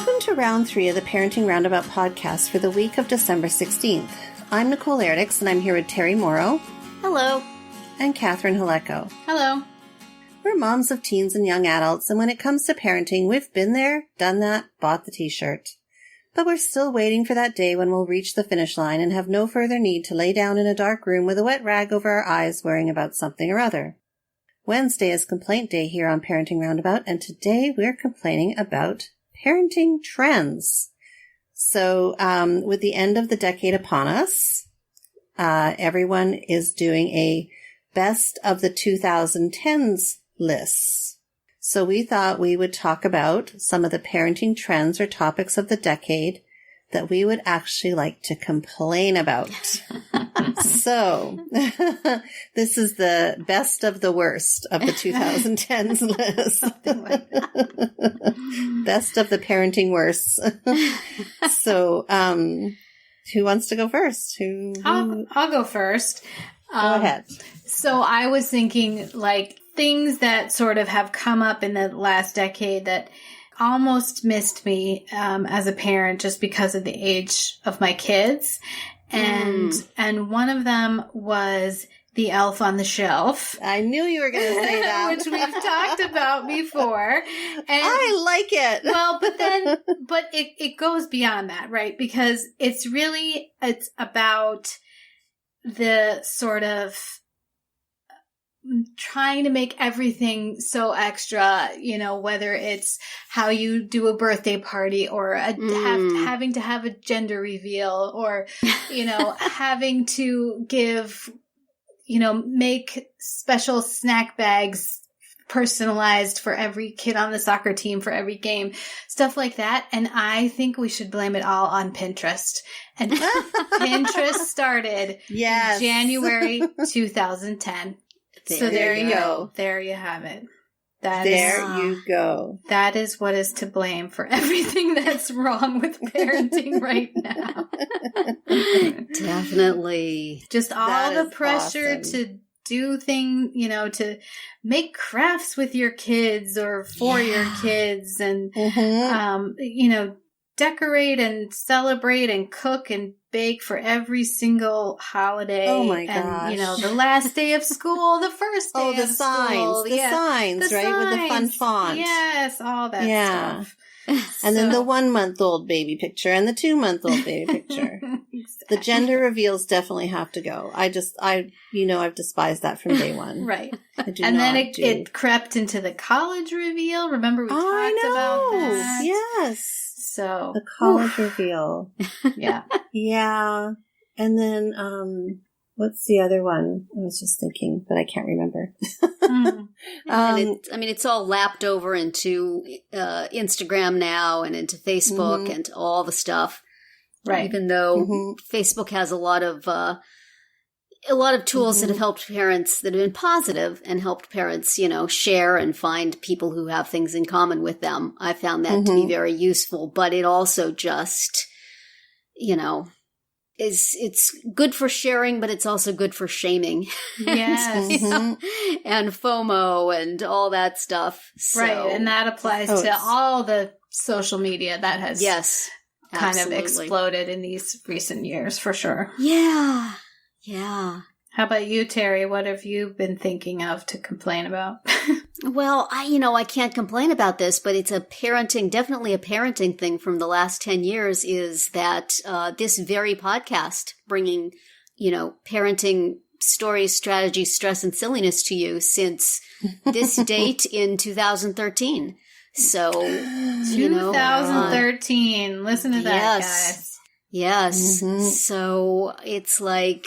Welcome to round 3 of the Parenting Roundabout podcast for the week of December 16th. I'm Nicole Erdix, and I'm here with Terry Morrow. Hello. And Catherine Haleko. Hello. We're moms of teens and young adults, and when it comes to parenting, we've been there, done that, bought the t-shirt. But we're still waiting for that day when we'll reach the finish line and have no further need to lay down in a dark room with a wet rag over our eyes worrying about something or other. Wednesday is complaint day here on Parenting Roundabout, and today we're complaining about parenting trends. So, with the end of the decade upon us, everyone is doing a best of the 2010s lists. So we thought we would talk about some of the parenting trends or topics of the decade that we would actually like to complain about. So this is the best of the worst of the 2010s list. Something like that. Best of the parenting worst. So, who wants to go first? I'll go first. Go ahead. So I was thinking like things that sort of have come up in the last decade that almost missed me as a parent just because of the age of my kids. And one of them was the elf on the shelf. I knew you were going to say that. Which we've talked about before. And I like it. Well, but it goes beyond that, right? Because it's about the sort of trying to make everything so extra, whether it's how you do a birthday party or having to have a gender reveal or, having to give, make special snack bags personalized for every kid on the soccer team for every game, stuff like that. And I think we should blame it all on Pinterest. And Pinterest started in January 2010. So there you go. There you have it. You go. That is what is to blame for everything that's wrong with parenting right now. Definitely. Just all the pressure to do things, to make crafts with your kids or for your kids and, decorate and celebrate and cook and bake for every single holiday. Oh my gosh. And, the last day of school, the first day of school. The signs, right? With the fun font. Yes, all that stuff. And then the 1-month-old baby picture and the 2-month-old baby picture. Exactly. The gender reveals definitely have to go. I've despised that from day one. Right. And then it crept into the college reveal. Remember we talked about that? Yes. So the college reveal. Yeah. Yeah. And then, what's the other one? I was just thinking, but I can't remember. And it's all lapped over into Instagram now and into Facebook and all the stuff. Right. Even though Facebook has a lot of tools that have helped parents that have been positive and helped parents, share and find people who have things in common with them. I found that to be very useful, but it also just, it's good for sharing, but it's also good for shaming. Yes. And FOMO and all that stuff. So, right. And that applies to all the social media that has kind of exploded in these recent years, for sure. Yeah. Yeah. How about you, Terry? What have you been thinking of to complain about? Well, I can't complain about this, but it's definitely a parenting thing from the last 10 years is that this very podcast bringing, parenting stories, strategies, stress, and silliness to you since this date in 2013. So, 2013. Listen to that, guys. Yes. So it's like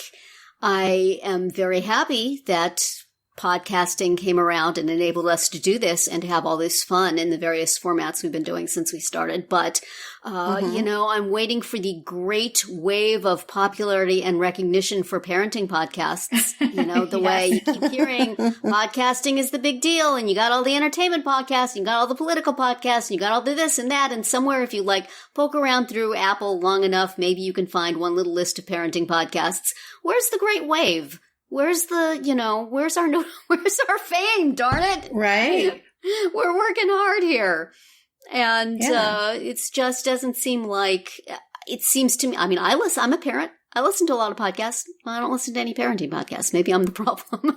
I am very happy that podcasting came around and enabled us to do this and to have all this fun in the various formats we've been doing since we started. But, I'm waiting for the great wave of popularity and recognition for parenting podcasts. The way you keep hearing podcasting is the big deal and you got all the entertainment podcasts, and you got all the political podcasts, and you got all the this and that. And somewhere if you poke around through Apple long enough, maybe you can find one little list of parenting podcasts. Where's the great wave? Where's where's our fame, darn it? Right. We're working hard here. And it just doesn't seem like, it seems to me, I mean, I'm a parent. I listen to a lot of podcasts. Well, I don't listen to any parenting podcasts. Maybe I'm the problem.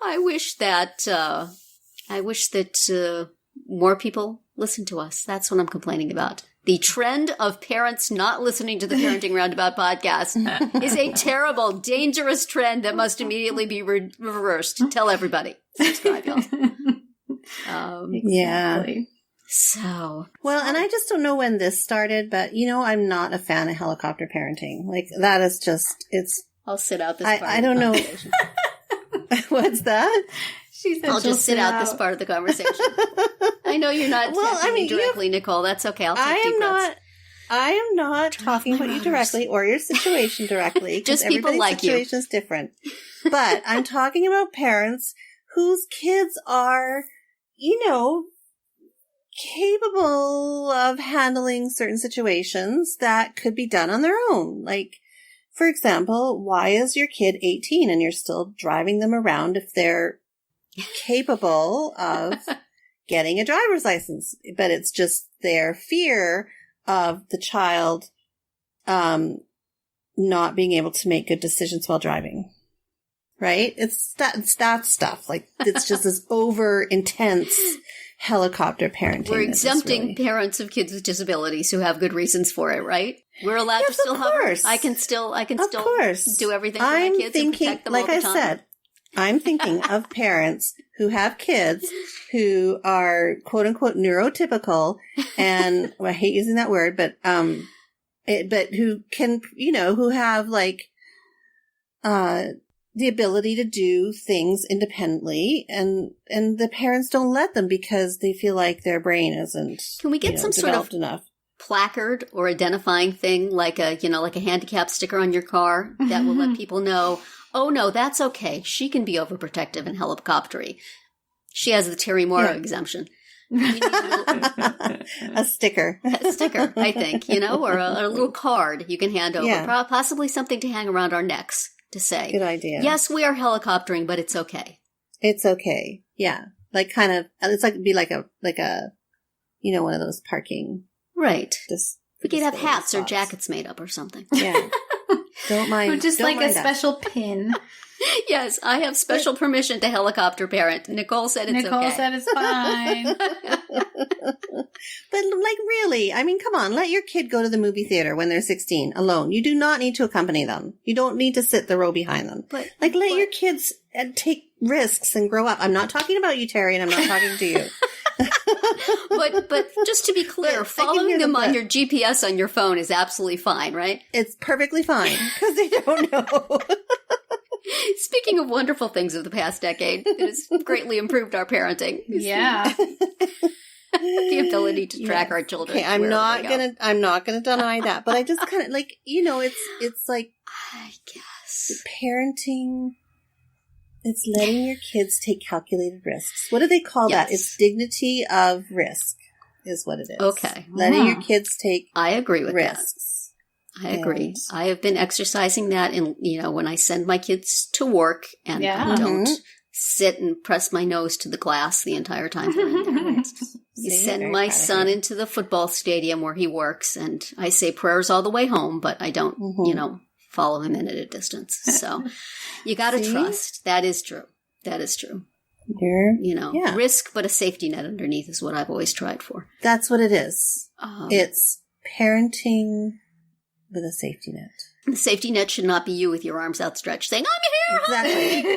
I wish that more people listen to us. That's what I'm complaining about. The trend of parents not listening to the Parenting Roundabout podcast is a terrible, dangerous trend that must immediately be reversed. Tell everybody. Subscribe, y'all. Exactly. Yeah. So. Well, and I just don't know when this started, but, I'm not a fan of helicopter parenting. Like, that is just, I'll sit out this part. I don't know. What's that? She said I'll just sit out this part of the conversation. I know you're not talking me directly, Nicole. That's okay. I'll take deep breaths. I am not talking about you directly or your situation directly. Just people like you. Everybody's situation is different. But I'm talking about parents whose kids are, capable of handling certain situations that could be done on their own. Like, for example, why is your kid 18 and you're still driving them around if they're capable of getting a driver's license? But it's just their fear of the child not being able to make good decisions while driving. Right? It's that stuff. Like, it's just this over intense helicopter parenting. We're exempting parents of kids with disabilities who have good reasons for it, right? We're allowed to still have. I can still do everything for my kids and protect them all the time. Like I said, I'm thinking of parents who have kids who are quote unquote neurotypical, and I hate using that word, but who can, who have like the ability to do things independently, and the parents don't let them because they feel like their brain isn't. Can we get some sort of enough placard or identifying thing, like a handicap sticker on your car that will let people know, oh no, that's okay. She can be overprotective and helicoptery. She has the Terry Morrow exemption. A sticker. A sticker, I think, or a little card you can hand over. Yeah. Possibly something to hang around our necks to say. Good idea. Yes, we are helicoptering, but it's okay. It's okay. Yeah. Like kind of, it's like, be like a, one of those parking. Right. We could have hats or jackets made up or something. Yeah. Don't mind. Or just like a special pin. Yes, I have special permission to helicopter parent. Nicole said it's okay. Nicole said it's fine. But like really, I mean, come on, let your kid go to the movie theater when they're 16 alone. You do not need to accompany them. You don't need to sit the row behind them. But let your kids take risks and grow up. I'm not talking about you, Terry, and I'm not talking to you. But just to be clear, following them on your GPS on your phone is absolutely fine, right? It's perfectly fine because they don't know. Speaking of wonderful things of the past decade, it has greatly improved our parenting. Yeah. The ability to track our children. Okay, I'm not gonna deny that, but I just kind of like, it's like, I guess parenting. It's letting your kids take calculated risks. What do they call that? It's dignity of risk, is what it is. Okay, letting your kids take. I agree with risks. I agree. I have been exercising that in, when I send my kids to work and I don't sit and press my nose to the glass the entire time they're in there. You send my son into the football stadium where he works, and I say prayers all the way home, but I don't, follow him in at a distance. So you got to trust. That is true. That is true. Risk, but a safety net underneath is what I've always tried for. That's what it is. It's parenting with a safety net. The safety net should not be you with your arms outstretched saying, I'm here! Exactly.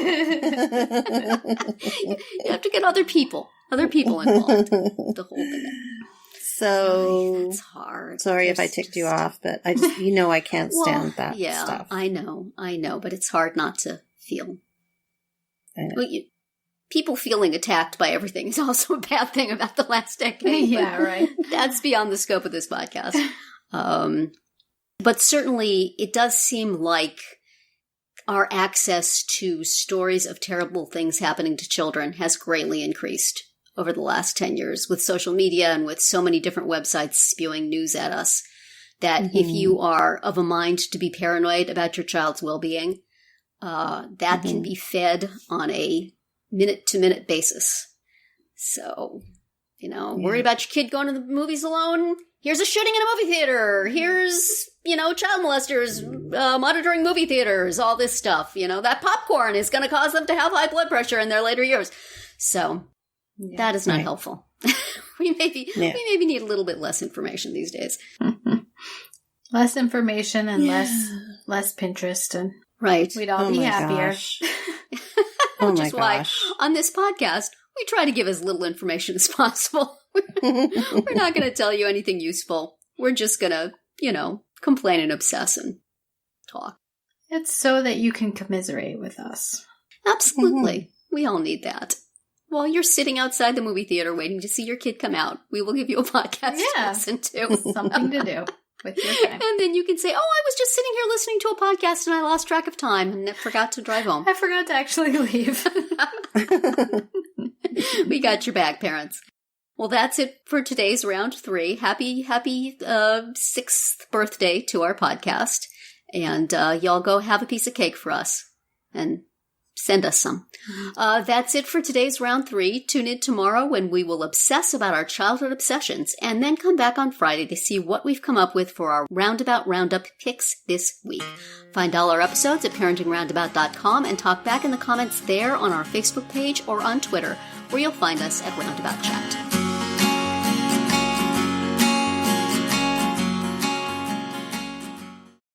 You have to get other people involved to hold the net. So, it's hard. Sorry if I ticked you off, but I just, I can't stand that stuff. I know, but it's hard not to feel. I know. Well, people feeling attacked by everything is also a bad thing about the last decade. Yeah, right. That's beyond the scope of this podcast. But certainly it does seem like our access to stories of terrible things happening to children has greatly increased over the last 10 years with social media and with so many different websites spewing news at us that if you are of a mind to be paranoid about your child's well-being, that can be fed on a minute-to-minute basis. So, worry about your kid going to the movies alone. Here's a shooting in a movie theater. Here's, child molesters monitoring movie theaters, all this stuff. That popcorn is going to cause them to have high blood pressure in their later years. So that is not helpful. We maybe need a little bit less information these days. Less information and less Pinterest, and we'd all be happier. Which is why on this podcast we try to give as little information as possible. We're not going to tell you anything useful. We're just going to, complain and obsess and talk. It's so that you can commiserate with us. Absolutely. We all need that. While you're sitting outside the movie theater waiting to see your kid come out, we will give you a podcast to listen to. Something to do with your time. And then you can say, I was just sitting here listening to a podcast and I lost track of time and forgot to drive home. I forgot to actually leave. We got your back, parents. Well, that's it for today's round 3. Happy 6th birthday to our podcast. And y'all go have a piece of cake for us. And send us some. That's it for today's round 3. Tune in tomorrow when we will obsess about our childhood obsessions, and then come back on Friday to see what we've come up with for our Roundabout Roundup picks this week. Find all our episodes at parentingroundabout.com and talk back in the comments there on our Facebook page or on Twitter, where you'll find us at Roundabout Chat.